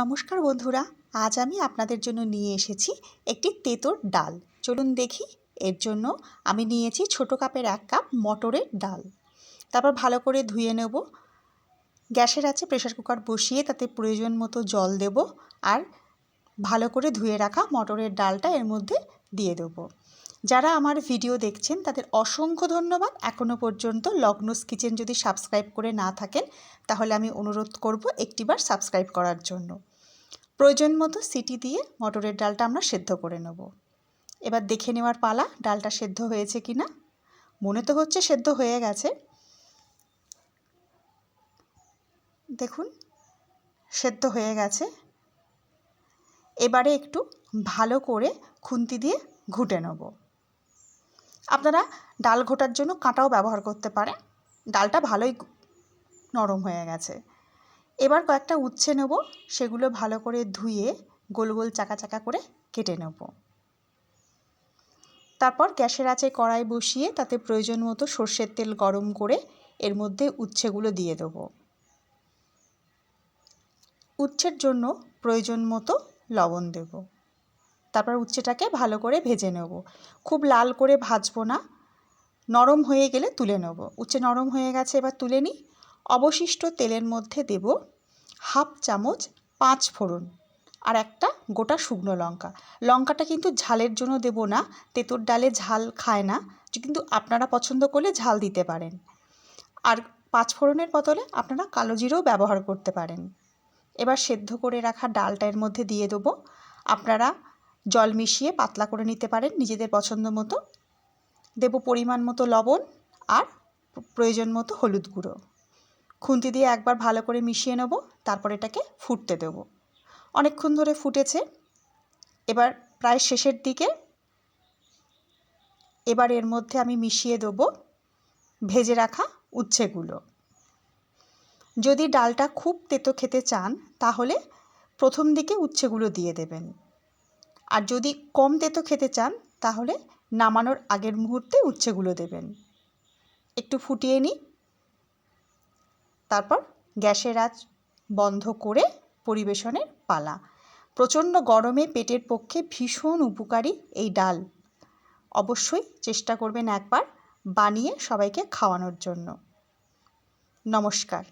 নমস্কার বন্ধুরা, আজ আমি আপনাদের জন্য নিয়ে এসেছি একটি তেঁতোর ডাল। চলুন দেখি। এর জন্য আমি নিয়েছি ছোটো কাপের 1 কাপ মটরের ডাল। তারপর ভালো করে ধুয়ে নেব। গ্যাসের আঁচে প্রেসার কুকার বসিয়ে তাতে প্রয়োজন মতো জল দেব আর ভালো করে ধুয়ে রাখা মটরের ডালটা এর মধ্যে দিয়ে দেব। যারা আমার ভিডিও দেখছেন তাদের অসংখ্য ধন্যবাদ। এখনও পর্যন্ত লগ্নস কিচেন যদি সাবস্ক্রাইব করে না থাকেন তাহলে আমি অনুরোধ করব একটিবার সাবস্ক্রাইব করার জন্য। প্রয়োজন মতো সিটি দিয়ে মটরের ডালটা আমরা সেদ্ধ করে নেব। এবার দেখে নেওয়ার পালা ডালটা সেদ্ধ হয়েছে কি না। মনে তো হচ্ছে সেদ্ধ হয়ে গেছে। দেখুন সেদ্ধ হয়ে গেছে। এবারে একটু ভালো করে খুন্তি দিয়ে ঘুটে নেব। আপনারা ডাল ঘোটার জন্য কাঁটাও ব্যবহার করতে পারেন। ডালটা ভালোই নরম হয়ে গেছে। এবার কয়েকটা উচ্ছে নেব, সেগুলো ভালো করে ধুয়ে গোল গোল চাকা চাকা করে কেটে নেব। তারপর গ্যাসের আঁচে কড়াই বসিয়ে তাতে প্রয়োজন মতো সর্ষের তেল গরম করে এর মধ্যে উচ্ছেগুলো দিয়ে দেব। উচ্ছের জন্য প্রয়োজন মতো লবণ দেব। তারপর উচ্ছেটাকে ভালো করে ভেজে নেব। খুব লাল করে ভাজবো না, নরম হয়ে গেলে তুলে নেব। উচ্ছে নরম হয়ে গেছে, এবার তুলে নিই। অবশিষ্ট তেলের মধ্যে দেব 1/2 চামচ 5 ফোড়ন আর একটা গোটা শুকনো লঙ্কা। লঙ্কাটা কিন্তু ঝালের জন্য দেব না, তেঁতুর ডালে ঝাল খায় না, কিন্তু আপনারা পছন্দ করলে ঝাল দিতে পারেন। আর 5 ফোড়নের বদলে আপনারা কালো জিরেও ব্যবহার করতে পারেন। এবার সেদ্ধ করে রাখা ডালটা এর মধ্যে দিয়ে দেবো। আপনারা জল মিশিয়ে পাতলা করে নিতে পারেন নিজেদের পছন্দ মতো। দেব পরিমাণ মতো লবণ আর প্রয়োজন মতো হলুদ গুঁড়ো। খুন্তি দিয়ে একবার ভালো করে মিশিয়ে নেব। তারপর এটাকে ফুটতে দেব। অনেকক্ষণ ধরে ফুটেছে, এবার প্রায় শেষের দিকে। এবার এর মধ্যে আমি মিশিয়ে দেব ভেজে রাখা উচ্ছেগুলো। যদি ডালটা খুব তেতো খেতে চান তাহলে প্রথম দিকে উচ্ছেগুলো দিয়ে দেবেন, আর যদি কম তেতো খেতে চান তাহলে নামানোর আগের মুহূর্তে উচ্ছেগুলো দেবেন। একটু ফুটিয়ে নিই। তারপর গ্যাসের আঁচ বন্ধ করে পরিবেশনের পালা। প্রচণ্ড গরমে পেটের পক্ষে ভীষণ উপকারী এই ডাল। অবশ্যই চেষ্টা করবেন একবার বানিয়ে সবাইকে খাওয়ানোর জন্য। নমস্কার।